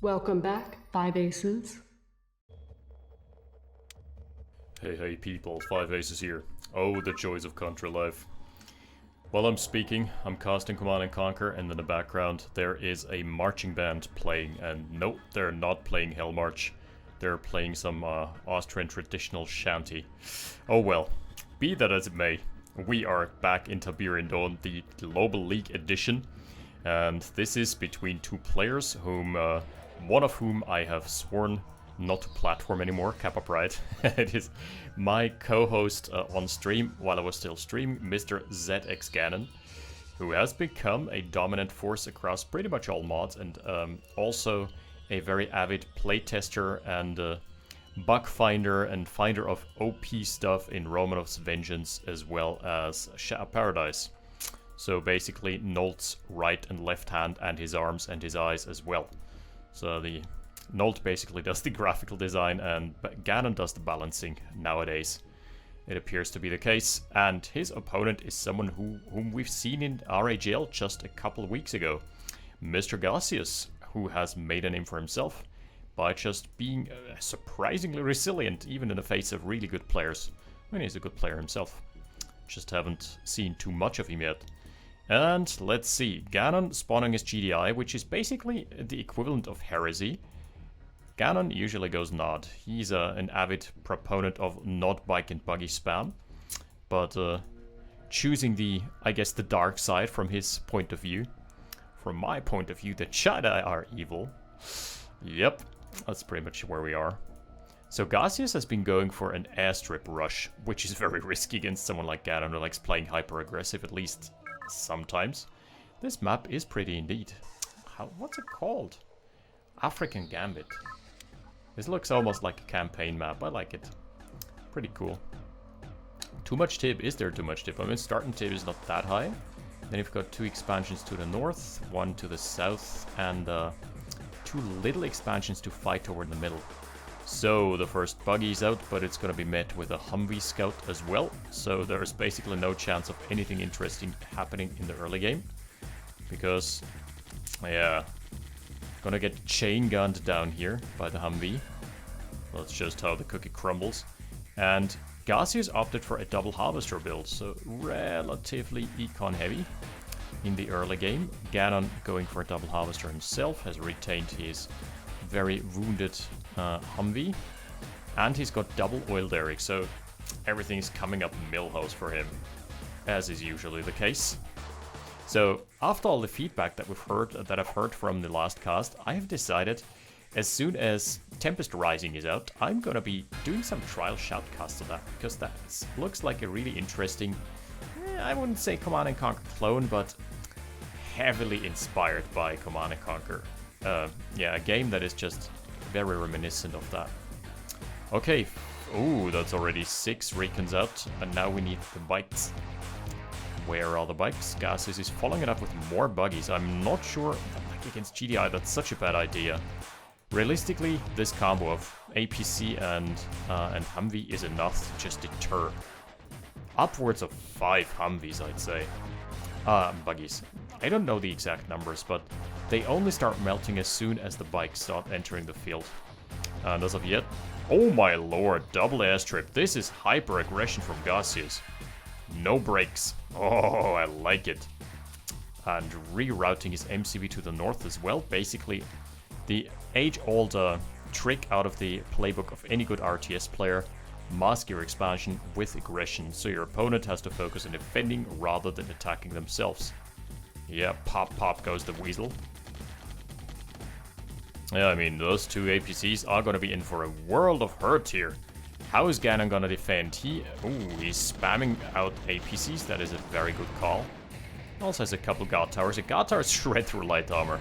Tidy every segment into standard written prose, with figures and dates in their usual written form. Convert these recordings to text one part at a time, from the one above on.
Welcome back, 5 Aces. Hey people, 5 Aces here. Oh, the joys of Contra life. While I'm speaking, I'm casting Command & Conquer, and in the background there is a marching band playing, and no, they're not playing Hell March. They're playing some Austrian traditional shanty. Oh well, be that as it may, we are back in Tiberian Dawn, the Global League edition, and this is between two players, one of whom I have sworn not to platform anymore, Kappa Pride. It is my co-host on stream, while I was still streaming, Mr. ZxGanon, who has become a dominant force across pretty much all mods, and also a very avid playtester and bug finder and finder of OP stuff in Romanov's Vengeance, as well as Shadow Paradise. So basically Nolt's right and left hand and his arms and his eyes as well. So the Nolt basically does the graphical design and Ganon does the balancing nowadays. It appears to be the case, and his opponent is someone whom we've seen in RAGL just a couple of weeks ago. Mr. Gacius, who has made a name for himself by just being surprisingly resilient even in the face of really good players. I mean, he's a good player himself. Just haven't seen too much of him yet. And let's see, Ganon spawning his GDI, which is basically the equivalent of Heresy. Ganon usually goes Nod. He's an avid proponent of Nod bike and buggy spam, but choosing the dark side from his point of view. From my point of view, the Jedi are evil. Yep, that's pretty much where we are. So Gacius has been going for an airstrip rush, which is very risky against someone like Ganon who likes playing hyper-aggressive, at least sometimes. This map is pretty indeed. What's it called? African Gambit. This looks almost like a campaign map. I like it. Pretty cool. Too much Tib? Is there too much Tib? I mean, starting Tib is not that high. Then you've got 2 expansions to the north, 1 to the south, and 2 little expansions to fight toward the middle. So the first buggy is out, but it's gonna be met with a Humvee scout as well. So there's basically no chance of anything interesting happening in the early game. Because, yeah, gonna get chain gunned down here by the Humvee. That's just how the cookie crumbles. And Gacius opted for a double harvester build, so relatively econ heavy in the early game. Ganon, going for a double harvester himself, has retained his very wounded Humvee, and he's got double oil derrick, so everything is coming up millhouse for him, as is usually the case. So after all the feedback that I've heard from the last cast, I have decided, as soon as Tempest Rising is out, I'm gonna be doing some trial shoutcast of that, because that looks like a really interesting, I wouldn't say Command & Conquer clone, but heavily inspired by Command & Conquer. Yeah, a game that is just very reminiscent of that. Okay, ooh, that's already 6 recons out, and now we need the bikes. Where are the bikes? Gacius is following it up with more buggies. I'm not sure that, like, against GDI, that's such a bad idea. Realistically, this combo of APC and Humvee is enough to just deter upwards of 5 Humvees, I'd say. Buggies. I don't know the exact numbers, but they only start melting as soon as the bikes start entering the field. And as of yet, oh my lord, double airstrip. This is hyper aggression from Gacius. No brakes. Oh, I like it. And rerouting his MCV to the north as well. Basically, the age-old trick out of the playbook of any good RTS player. Mask your expansion with aggression, so your opponent has to focus on defending rather than attacking themselves. Yeah, pop goes the weasel. Yeah, I mean, those 2 APCs are gonna be in for a world of hurt here. How is Ganon gonna defend? He's spamming out APCs, that is a very good call. Also has a couple guard towers. The guard towers shred through light armor.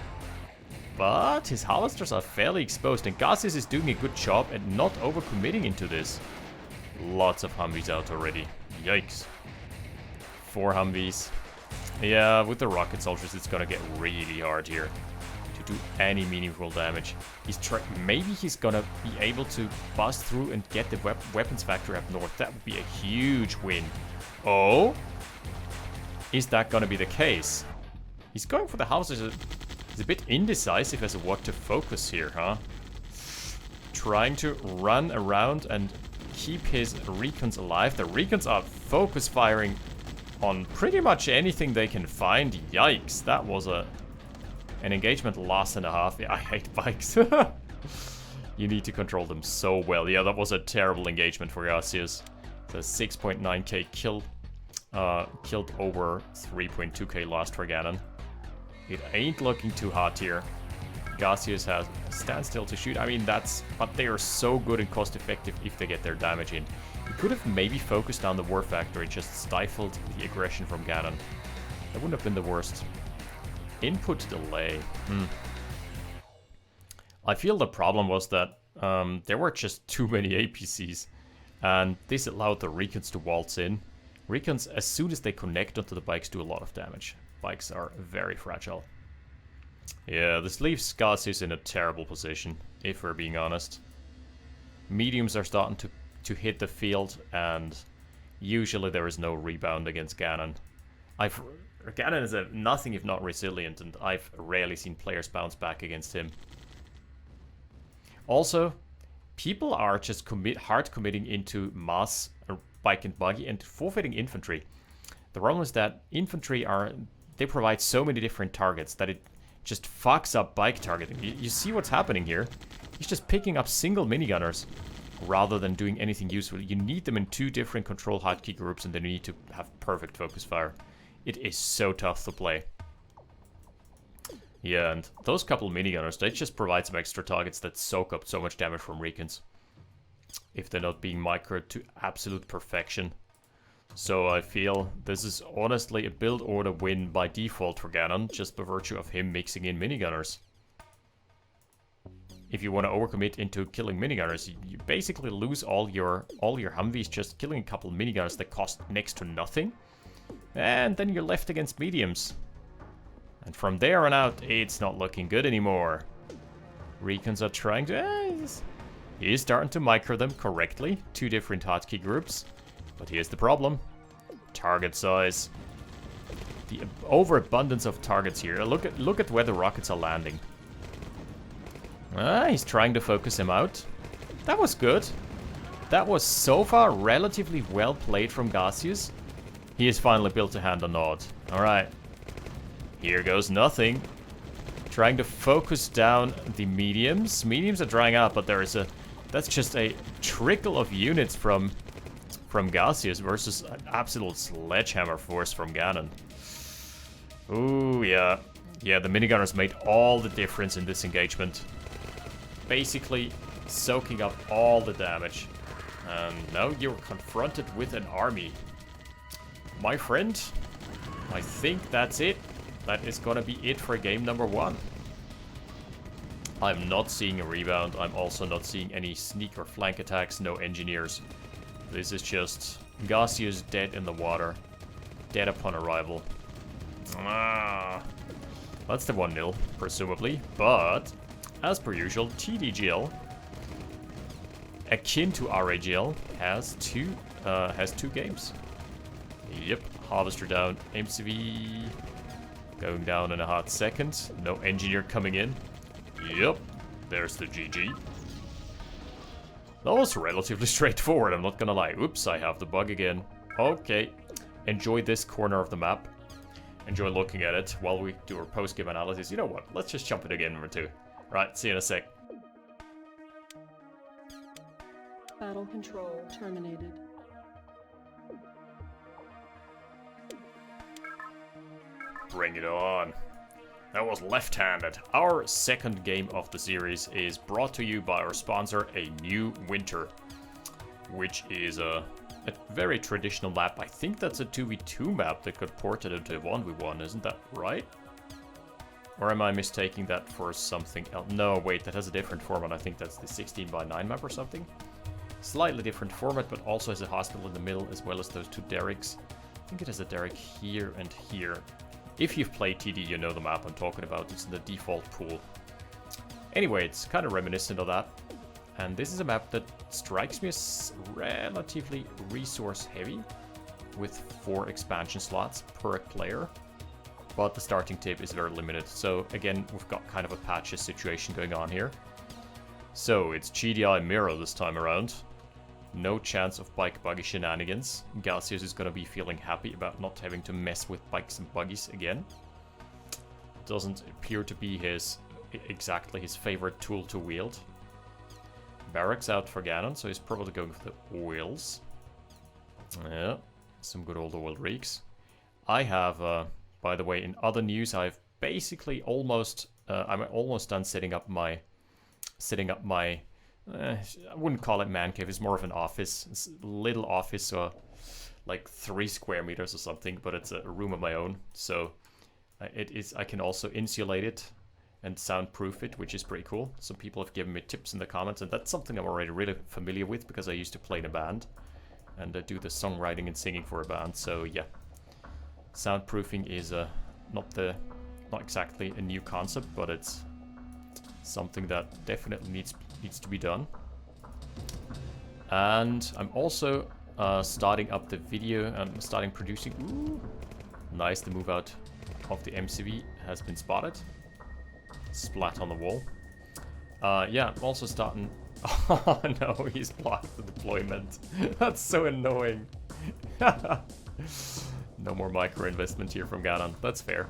But his harvesters are fairly exposed, and Gacius is doing a good job at not overcommitting into this. Lots of Humvees out already. Yikes. 4 Humvees. Yeah, with the rocket soldiers, it's gonna get really hard here to do any meaningful damage. Maybe he's gonna be able to bust through and get the weapons factory up north. That would be a huge win. Oh? Is that gonna be the case? He's going for the houses. He's a bit indecisive as to what to focus here, huh? Trying to run around and keep his recons alive. The recons are focus firing on pretty much anything they can find. Yikes, that was an engagement loss and a half. Yeah, I hate bikes. You need to control them so well. Yeah, that was a terrible engagement for Gacius. The 6.9k kill, killed over 3.2k lost for Ganon. It ain't looking too hot here. Gacius has standstill to shoot. I mean, but they are so good and cost effective if they get their damage in. He could have maybe focused on the War Factory, just stifled the aggression from Ganon. That wouldn't have been the worst. Input delay. I feel the problem was that there were just too many APCs, and this allowed the Recons to waltz in. Recons, as soon as they connect onto the bikes, do a lot of damage. Bikes are very fragile. Yeah, this leaves Gacius in a terrible position, if we're being honest. Mediums are starting to hit the field, and usually there is no rebound against Ganon. Ganon is nothing if not resilient, and I've rarely seen players bounce back against him. Also, people are just hard committing into mass bike and buggy and forfeiting infantry. The problem is that infantry they provide so many different targets that it just fucks up bike targeting. You see what's happening here? He's just picking up single minigunners rather than doing anything useful. You need them in 2 different control hotkey groups, and then you need to have perfect focus fire. It is so tough to play. Yeah, and those couple minigunners, they just provide some extra targets that soak up so much damage from Recons, if they're not being microed to absolute perfection. So I feel this is honestly a build order win by default for Ganon, just by virtue of him mixing in minigunners. If you want to overcommit into killing minigunners, you basically lose all your Humvees just killing a couple minigunners that cost next to nothing, and then you're left against mediums. And from there on out, it's not looking good anymore. Recons are trying to... he's starting to micro them correctly. 2 different hotkey groups. But here's the problem. Target size. The overabundance of targets here. Look at where the rockets are landing. He's trying to focus him out. That was good. That was so far relatively well played from Gacius. He has finally built a hand on Nod. Alright. Here goes nothing. Trying to focus down the mediums. Mediums are drying out, but that's just a trickle of units from Gacius versus an absolute sledgehammer force from Ganon. Ooh, yeah. Yeah, the minigunners made all the difference in this engagement. Basically soaking up all the damage. And now you're confronted with an army. My friend, I think that's it. That is gonna be it for game number 1. I'm not seeing a rebound. I'm also not seeing any sneak or flank attacks, no engineers. This is just Gacius dead in the water. Dead upon arrival. That's the 1-0, presumably. But, as per usual, TDGL, akin to RAGL, has two games. Yep, Harvester down, MCV going down in a hot second. No engineer coming in. Yep, there's the GG. That was relatively straightforward, I'm not gonna lie. Oops, I have the bug again. Okay, enjoy this corner of the map. Enjoy looking at it while we do our post-game analysis. You know what, let's just jump into game number 2. Right, see you in a sec. Battle control terminated. Bring it on. That was left-handed. Our second game of the series is brought to you by our sponsor, A New Winter, which is a very traditional map. I think that's a 2v2 map that got ported into a 1v1, isn't that right? Or am I mistaking that for something else? No, wait, that has a different format. I think that's the 16x9 map or something. Slightly different format, but also has a hospital in the middle as well as those 2 derricks. I think it has a derrick here and here. If you've played TD, you know the map I'm talking about. It's in the default pool. Anyway, it's kind of reminiscent of that. And this is a map that strikes me as relatively resource heavy, with 4 expansion slots per player. but the starting tip is very limited. So again, we've got kind of a patches situation going on here. So it's GDI Mirror this time around. No chance of bike buggy shenanigans. Gacius is gonna be feeling happy about not having to mess with bikes and buggies again. Doesn't appear to be exactly his favorite tool to wield. Barracks out for Ganon, so he's probably going for the oils. Yeah, some good old oil rigs. I have, by the way, in other news, I've basically I'm almost done setting up my, I wouldn't call it man cave, it's more of an office. It's a little office, so like 3 square meters or something, but it's a room of my own. So I can also insulate it and soundproof it, which is pretty cool. Some people have given me tips in the comments, and that's something I'm already really familiar with because I used to play in a band and do the songwriting and singing for a band. So yeah, soundproofing is not exactly a new concept, but it's something that definitely needs to be done. And I'm also starting up the video and starting producing. Ooh, nice, the move out of the MCV has been spotted. Splat on the wall. Yeah, I'm also starting... Oh no, he's blocked the deployment. That's so annoying. No more micro investment here from Ganon. That's fair.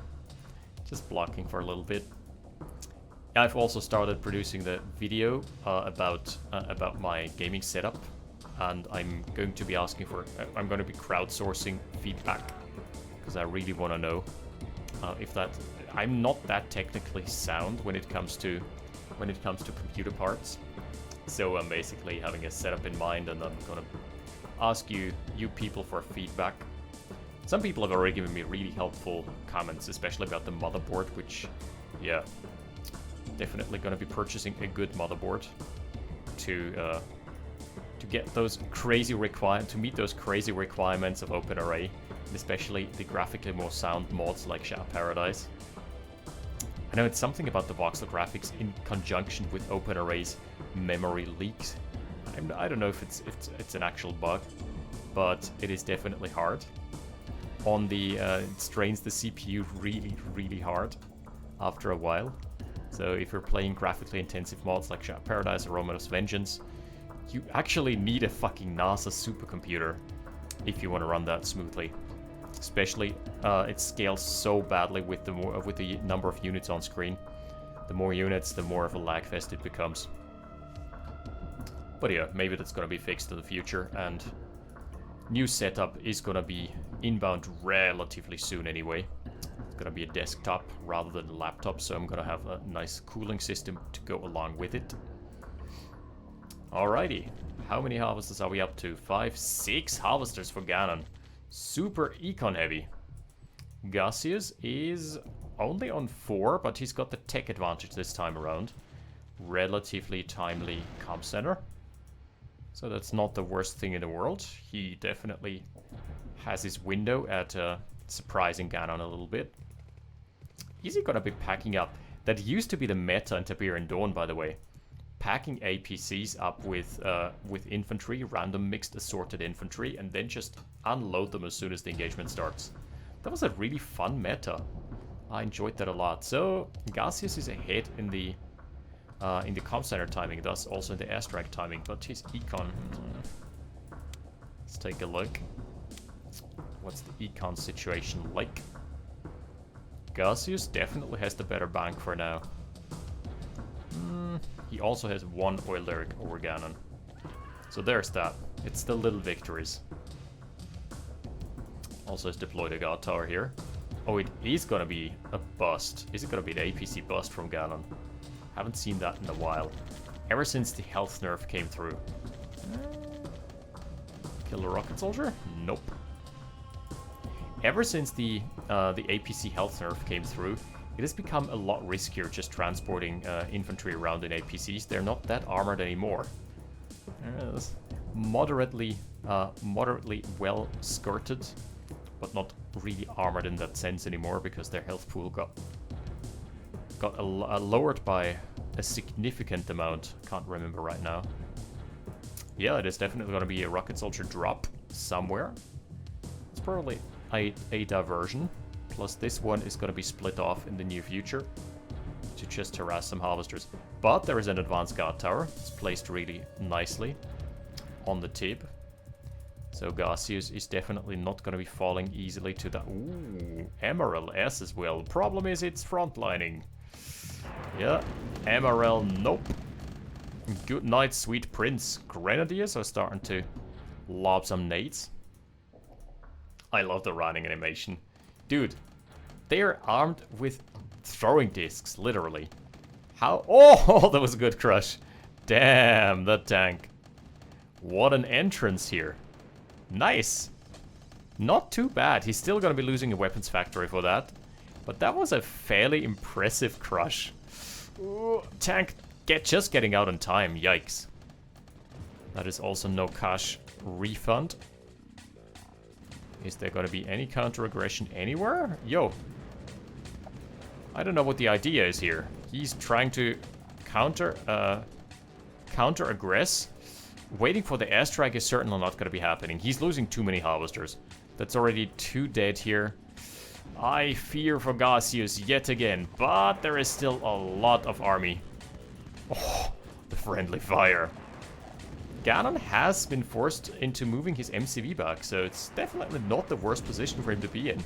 Just blocking for a little bit. I've also started producing the video about my gaming setup, and I'm going to be asking for... I'm going to be crowdsourcing feedback because I really want to know if that... I'm not that technically sound when it comes to computer parts, so I'm basically having a setup in mind, and I'm gonna ask you people for feedback. Some people have already given me really helpful comments, especially about the motherboard, which, yeah, definitely gonna be purchasing a good motherboard to get those crazy to meet those crazy requirements of OpenRA, and especially the graphically more sound mods like Shadow Paradise. I know it's something about the voxel graphics in conjunction with OpenRA's memory leaks. I don't know if it's an actual bug, but it is definitely hard. It strains the CPU really hard after a while. So if you're playing graphically intensive mods like Shadow Paradise or Romanos Vengeance, you actually need a fucking NASA supercomputer if you want to run that smoothly. Especially, it scales so badly with the number of units on screen. The more units, the more of a lag fest it becomes. But yeah, maybe that's gonna be fixed in the future, and new setup is gonna be inbound relatively soon anyway. It's gonna be a desktop rather than a laptop, so I'm gonna have a nice cooling system to go along with it. Alrighty, how many harvesters are we up to? 5, 6 harvesters for Ganon. Super econ heavy. Gacius is only on 4, but he's got the tech advantage this time around. Relatively timely comm center. So that's not the worst thing in the world. He definitely has his window at surprising Ganon a little bit. Is he gonna be packing up? That used to be the meta in Tiberian Dawn, by the way. Packing APCs up with infantry, random mixed assorted infantry, and then just unload them as soon as the engagement starts. That was a really fun meta. I enjoyed that a lot. So Gacius is ahead in the comm center timing, thus also in the airstrike timing, but his econ... Let's take a look. What's the econ situation like? Gacius definitely has the better bank for now. He also has 1 oil lyric over Ganon. So there's that. It's the little victories. Also has deployed a guard tower here. Oh, it is gonna be a bust. Is it gonna be an APC bust from Ganon? Haven't seen that in a while. Ever since the health nerf came through. Kill a rocket soldier? Nope. Ever since the APC health nerf came through, it has become a lot riskier just transporting infantry around in APCs. They're not that armored anymore. Moderately well skirted, but not really armored in that sense anymore because their health pool got lowered by a significant amount. Can't remember right now. Yeah, it is definitely going to be a rocket soldier drop somewhere. It's probably a diversion. Plus this one is going to be split off in the near future to just harass some harvesters. But there is an advanced guard tower. It's placed really nicely on the tip. So Gacius is definitely not going to be falling easily to that. Ooh, Emerald S as well. Problem is it's frontlining. Yeah, Emerald, nope. Good night, sweet prince. Grenadiers are starting to lob some nades. I love the running animation. Dude, they are armed with throwing discs, literally. How? Oh, that was a good crush. Damn, that tank. What an entrance here. Nice. Not too bad. He's still going to be losing a weapons factory for that. But that was a fairly impressive crush. Ooh, tank just getting out in time. Yikes. That is also no cash refund. Is there going to be any counter-aggression anywhere? Yo. I don't know what the idea is here. He's trying to counter-aggress. Waiting for the airstrike is certainly not going to be happening. He's losing too many harvesters. That's already 2 dead here. I fear for Gacius yet again, but there is still a lot of army. Oh, the friendly fire. Ganon has been forced into moving his MCV back, so it's definitely not the worst position for him to be in.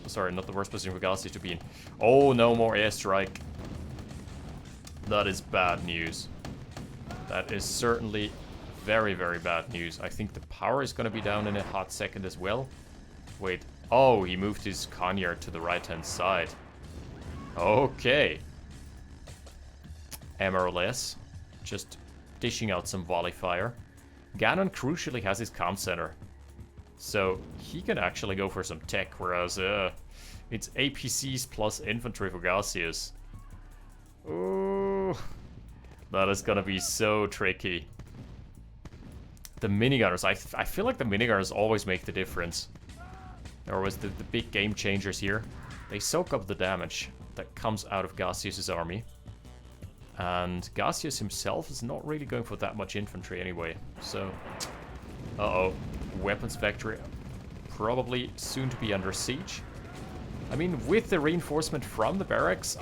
Sorry, not the worst position for Gacius to be in. Oh, no more airstrike. That is bad news. That is certainly very, very bad news. I think the power is going to be down in a hot second as well. Wait. Oh, he moved his Conyard to the right-hand side. Okay. MLS. Just dishing out some volley fire. Ganon crucially has his comm center. So he can actually go for some tech, whereas it's APCs plus infantry for Gaseous. Ooh. That is gonna be so tricky. The minigunners, I feel like the minigunners always make the difference. They're always the big game changers here. They soak up the damage that comes out of Gaseous' army. And Gacius himself is not really going for that much infantry anyway. So, uh-oh. Weapons factory probably soon to be under siege. I mean, with the reinforcement from the barracks,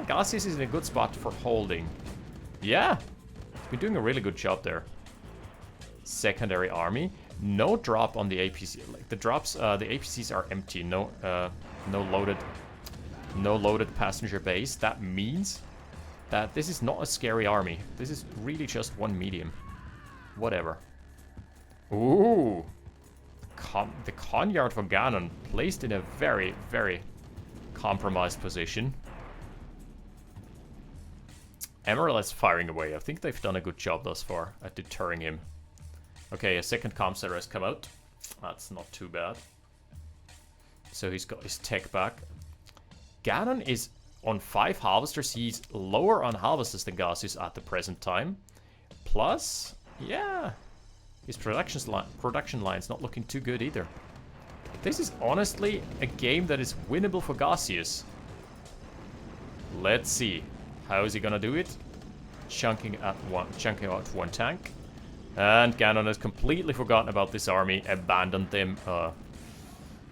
Gacius is in a good spot for holding. Yeah, he's been doing a really good job there. Secondary army. No drop on the APC. Like the drops, the APCs are empty. No loaded passenger base. That means that this is not a scary army. This is really just one medium. Whatever. Ooh. The Conyard for Ganon placed in a very, very compromised position. Emerald is firing away. I think they've done a good job thus far at deterring him. Okay, a second comm center has come out. That's not too bad. So he's got his tech back. Ganon is on 5 harvesters. He's lower on harvesters than Gacius at the present time. Plus, yeah, his production line's not looking too good either. This is honestly a game that is winnable for Gacius. Let's see. How is he gonna do it? Chunking out one tank. And Ganon has completely forgotten about this army, abandoned them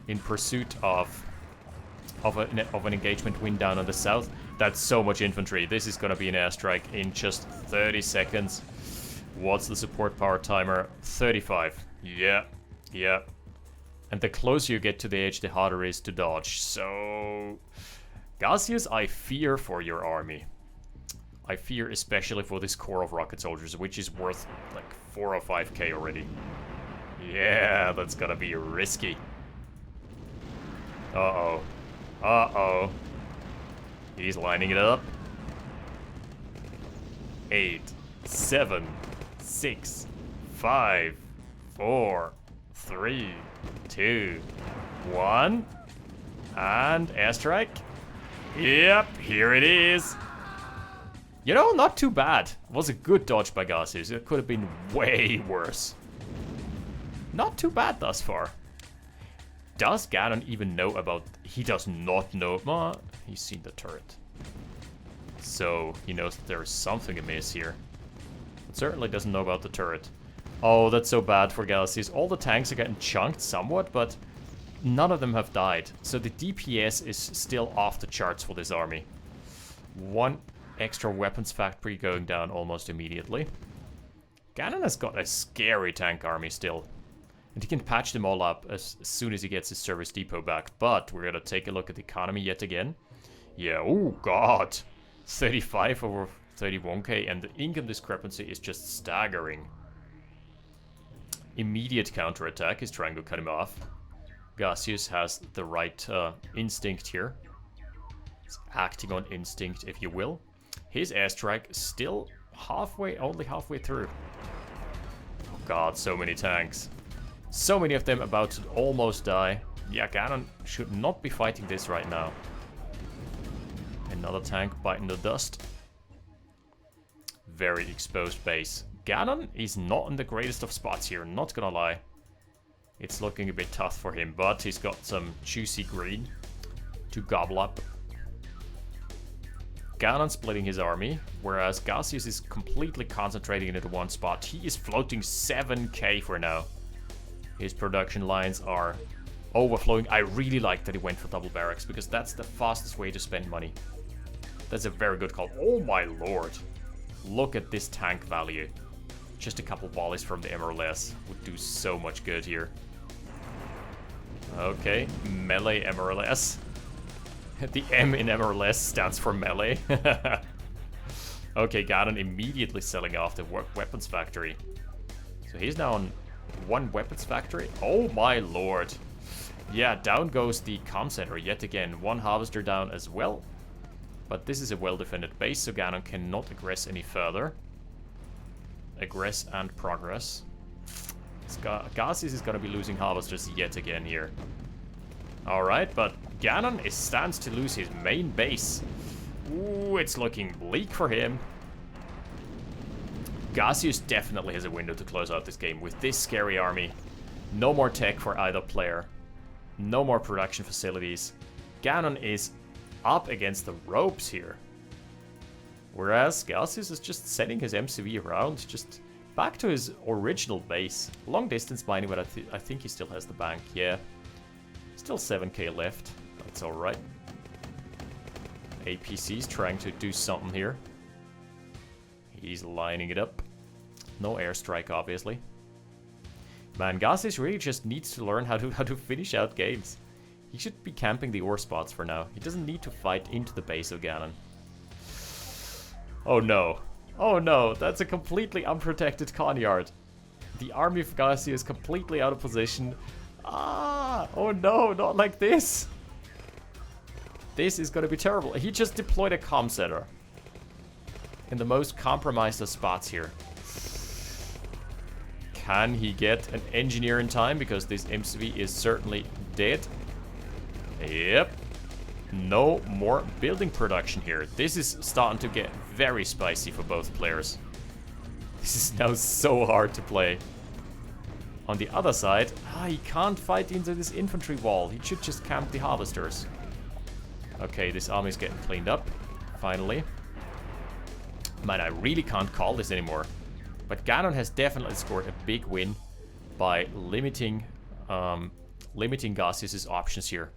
in pursuit of an engagement win down on the south. That's so much infantry. This is gonna be an airstrike in just 30 seconds. What's the support power timer? 35. Yeah. And the closer you get to the edge, the harder it is to dodge. So, Gacius, I fear for your army. I fear especially for this core of rocket soldiers, which is worth like 4 or 5k already. Yeah, that's gonna be risky. Uh-oh. Uh-oh. He's lining it up. 8, 7, 6, 5, 4, 3, 2, 1. And airstrike. Yep, here it is. You know, not too bad. It was a good dodge by Gacius. It could have been way worse. Not too bad thus far. Does Ganon even know about... He does not know... he's seen the turret. So, he knows that there is something amiss here. But certainly doesn't know about the turret. Oh, that's so bad for Gacius. All the tanks are getting chunked somewhat, but none of them have died. So the DPS is still off the charts for this army. One extra weapons factory going down almost immediately. Ganon has got a scary tank army still. And he can patch them all up as soon as he gets his service depot back. But we're gonna take a look at the economy yet again. Yeah, oh god. 35 over 31k, and the income discrepancy is just staggering. Immediate counterattack is trying to cut him off. Gacius has the right instinct here. He's acting on instinct, if you will. His airstrike still only halfway through. Oh god, so many tanks. So many of them about to almost die. Yeah, Ganon should not be fighting this right now. Another tank biting the dust. Very exposed base. Ganon is not in the greatest of spots here, not gonna lie. It's looking a bit tough for him, but he's got some juicy green to gobble up. Ganon splitting his army, whereas Gacius is completely concentrating into one spot. He is floating 7k for now. His production lines are overflowing. I really like that he went for double barracks, because that's the fastest way to spend money. That's a very good call. Oh my lord. Look at this tank value. Just a couple volleys from the MLS would do so much good here. Okay, melee MLS. The M in MLS stands for melee. Okay, Ganon immediately selling off the weapons factory. So he's now on one weapons factory. Oh my lord. Yeah, down goes the comm center yet again. One harvester down as well. But this is a well-defended base, so Ganon cannot aggress any further. Aggress and progress. Gacius is going to be losing harvesters yet again here. Alright, but Ganon stands to lose his main base. Ooh, it's looking bleak for him. Gacius definitely has a window to close out this game with this scary army. No more tech for either player. No more production facilities. Ganon is up against the ropes here. Whereas Gacius is just sending his MCV around, just back to his original base. Long distance mining, but I think he still has the bank, yeah. Still 7k left, that's alright. APC's trying to do something here. He's lining it up. No airstrike, obviously. Man, Gacius really just needs to learn how to finish out games. He should be camping the ore spots for now. He doesn't need to fight into the base of Ganon. Oh no. Oh no, that's a completely unprotected Conyard. The army of Gacius is completely out of position. Ah! Oh no, not like this! This is gonna be terrible. He just deployed a comm center. In the most compromised of spots here. Can he get an engineer in time? Because this MCV is certainly dead. Yep. No more building production here. This is starting to get very spicy for both players. This is now so hard to play. On the other side, he can't fight into this infantry wall. He should just camp the harvesters. Okay, this army's getting cleaned up, finally. Man, I really can't call this anymore. But Ganon has definitely scored a big win by limiting Gacius' options here.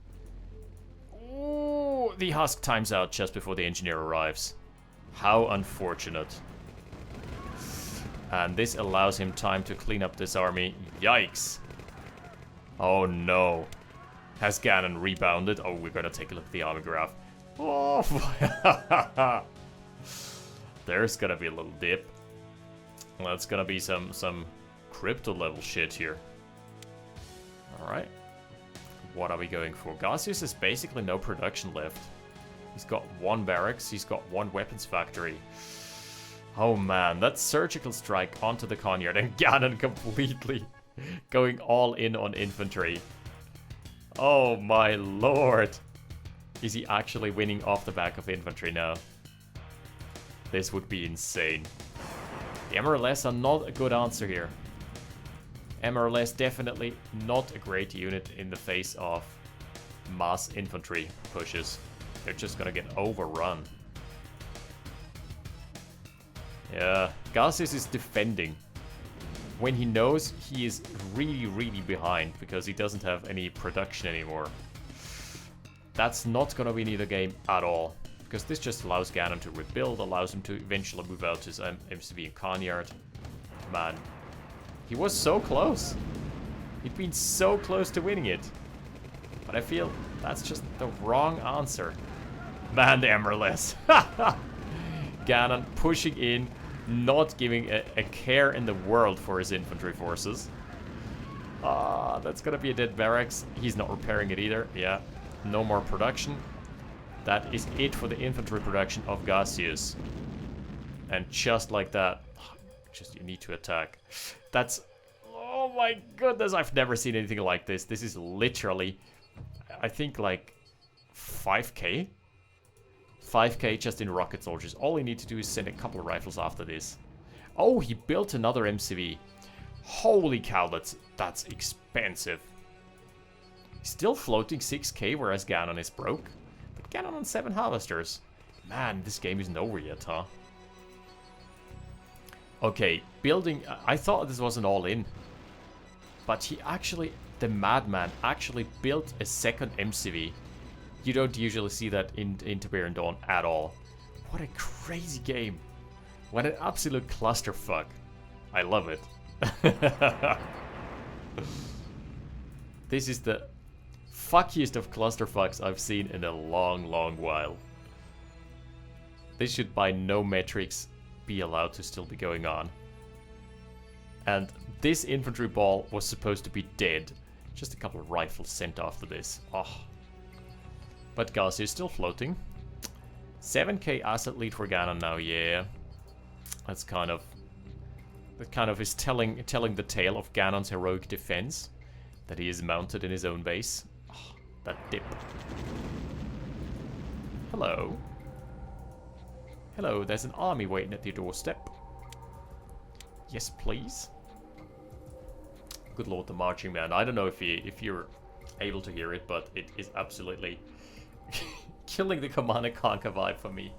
Ooh, the husk times out just before the engineer arrives. How unfortunate. And this allows him time to clean up this army. Yikes. Oh no. Has Ganon rebounded? Oh, we're gonna take a look at the army graph. Oh, there's gonna be a little dip. That's gonna be some crypto level shit here. Alright. What are we going for? Gacius has basically no production left. He's got one barracks, he's got one weapons factory. Oh man, that surgical strike onto the Conyard and Ganon completely going all in on infantry. Oh my lord. Is he actually winning off the back of infantry now? This would be insane. The MRLS are not a good answer here. MRLS definitely not a great unit in the face of mass infantry pushes. They're just gonna get overrun. Yeah, Gacius is defending. when he knows he is really, really behind because he doesn't have any production anymore. That's not gonna win either game at all. Because this just allows Ganon to rebuild, allows him to eventually move out his MCV and Conyard. Man, he was so close. He'd been so close to winning it. But I feel that's just the wrong answer. Man, the MLS. Ganon pushing in, not giving a care in the world for his infantry forces. That's gonna be a dead barracks. He's not repairing it either. Yeah, no more production. That is it for the infantry production of Gacius. And just like that, just you need to attack. That's, oh my goodness, I've never seen anything like this. This is literally, I think like 5k? 5k just in rocket soldiers. All you need to do is send a couple of rifles after this. Oh, he built another MCV. Holy cow, that's expensive. Still floating 6k, whereas Ganon is broke. But Ganon on 7 harvesters. Man, this game isn't over yet, huh? Okay, building... I thought this was an all-in. But he actually... The madman actually built a second MCV. You don't usually see that in Tiberian Dawn at all. What a crazy game. What an absolute clusterfuck. I love it. This is the fuckiest of clusterfucks I've seen in a long, long while. This should by no metrics be allowed to still be going on. And this infantry ball was supposed to be dead. Just a couple of rifles sent after this. Oh. But Gacius is still floating. 7k asset lead for Ganon now, yeah. That's kind of... That kind of is telling the tale of Ganon's heroic defense. That he is mounted in his own base. Oh, that dip. Hello. Hello, there's an army waiting at your doorstep. Yes, please. Good lord, the marching band. I don't know if you're able to hear it, but it is absolutely killing the Command and Conquer vibe for me.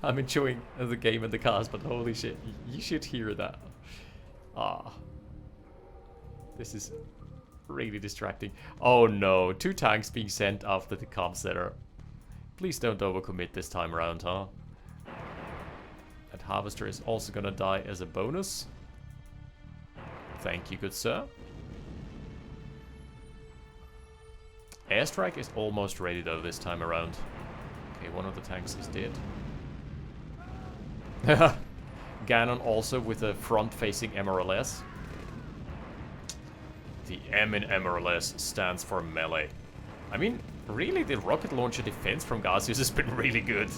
I'm enjoying the game and the cast, but holy shit, you should hear that. This is really distracting. Oh no, 2 tanks being sent after the comm center. Please don't overcommit this time around, huh? That harvester is also gonna die as a bonus. Thank you, good sir. Airstrike is almost ready though this time around. Okay, one of the tanks is dead. Ganon also with a front-facing MRLS. The M in MRLS stands for melee. I mean, really, the rocket launcher defense from Gacius has been really good.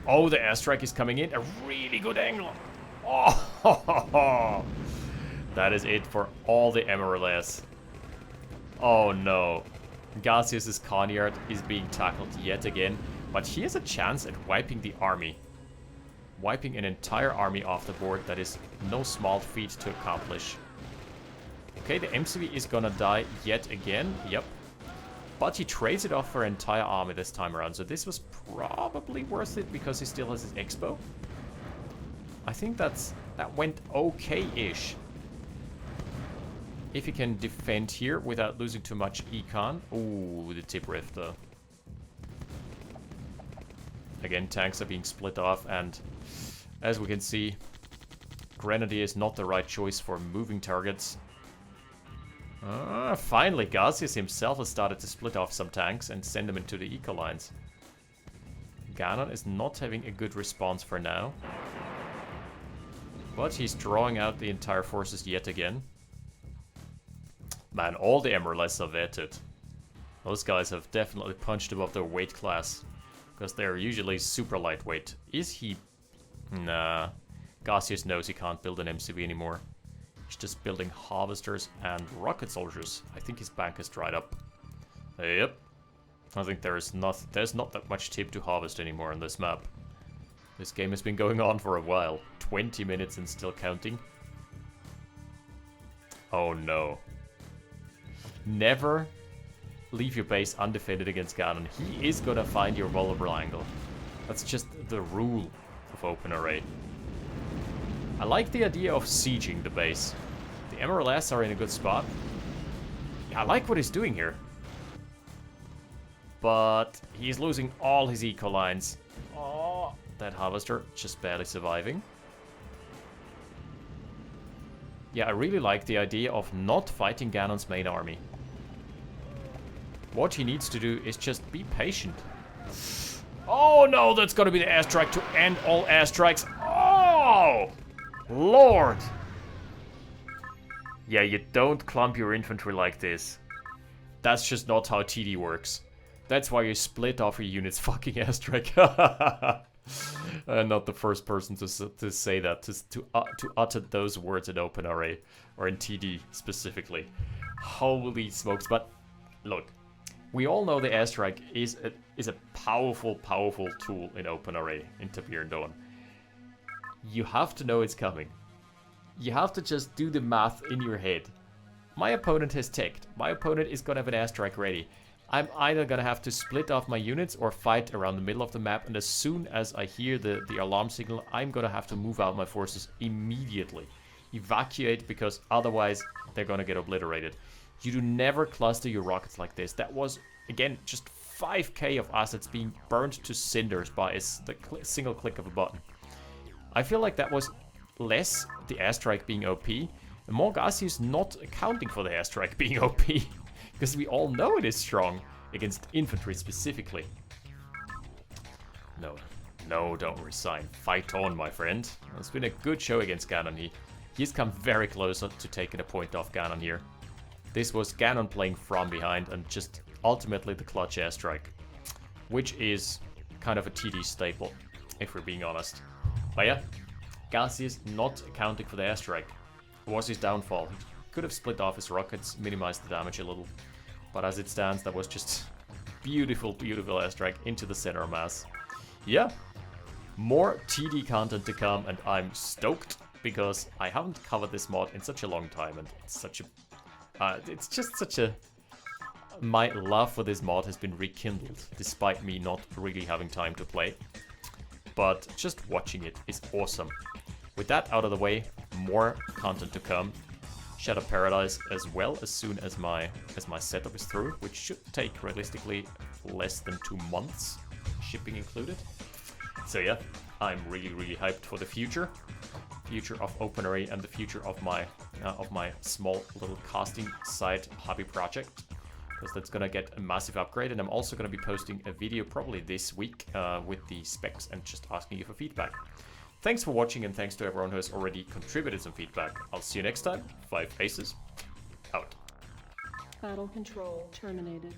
Oh, the airstrike is coming in. A really good angle. Oh, that is it for all the MRLS. Oh no. Gacius's Conyard is being tackled yet again, but he has a chance at wiping the army. Wiping an entire army off the board, that is no small feat to accomplish. Okay, the MCV is gonna die yet again, yep. But he trades it off for an entire army this time around, so this was probably worth it because he still has his expo. I think that went okay-ish. If he can defend here without losing too much econ. Ooh, the tip rift though. Again, tanks are being split off, and as we can see, Grenadier is not the right choice for moving targets. Finally, Gacius himself has started to split off some tanks and send them into the eco lines. Ganon is not having a good response for now. But he's drawing out the entire forces yet again. Man, all the MRLS are vetted. Those guys have definitely punched above their weight class. Because they're usually super lightweight. Is he... Nah. Gacius knows he can't build an MCV anymore. He's just building harvesters and rocket soldiers. I think his bank has dried up. Yep. I think there's not that much tip to harvest anymore on this map. This game has been going on for a while. 20 minutes and still counting. Oh no. Never leave your base undefended against Ganon. He is gonna find your vulnerable angle. That's just the rule of OpenRA. I like the idea of sieging the base. The MRLS are in a good spot. Yeah, I like what he's doing here. But he's losing all his eco lines. Oh, that harvester just barely surviving. Yeah, I really like the idea of not fighting Ganon's main army. What he needs to do is just be patient. Oh no, that's gonna be the airstrike to end all airstrikes. Oh! Lord! Yeah, you don't clump your infantry like this. That's just not how TD works. That's why you split off your units fucking airstrike. Not the first person to say that, to utter those words in OpenRA, or in TD specifically. Holy smokes, but look. We all know the airstrike is a powerful, powerful tool in OpenRA, in Tiberian Dawn. You have to know it's coming. You have to just do the math in your head. My opponent has teched. My opponent is gonna have an airstrike ready. I'm either gonna have to split off my units or fight around the middle of the map, and as soon as I hear the alarm signal, I'm gonna have to move out my forces immediately. Evacuate, because otherwise they're gonna get obliterated. You do never cluster your rockets like this. That was, again, just 5k of assets being burned to cinders by a single click of a button. I feel like that was less the airstrike being OP, and more Gacius not accounting for the airstrike being OP, because we all know it is strong against infantry specifically. No, don't resign. Fight on, my friend. It's been a good show against Ganon. He's come very close to taking a point off Ganon here. This was Ganon playing from behind and just ultimately the clutch airstrike, which is kind of a TD staple, if we're being honest. But yeah, Gacius not accounting for the airstrike was his downfall. He could have split off his rockets, minimized the damage a little, but as it stands, that was just beautiful, beautiful airstrike into the center mass. Yeah, more TD content to come, and I'm stoked because I haven't covered this mod in such a long time, and it's just such a... My love for this mod has been rekindled, despite me not really having time to play. But just watching it is awesome. With that out of the way, more content to come. Shadow Paradise as well, as soon as my setup is through, which should take realistically less than 2 months, shipping included. So yeah, I'm really, really hyped for the future of OpenRA and the future of my small little casting side hobby project, because that's gonna get a massive upgrade. And I'm also gonna be posting a video probably this week with the specs and just asking you for feedback. Thanks for watching, and thanks to everyone who has already contributed some feedback. I'll see you next time. 5 Aces out. Battle control terminated.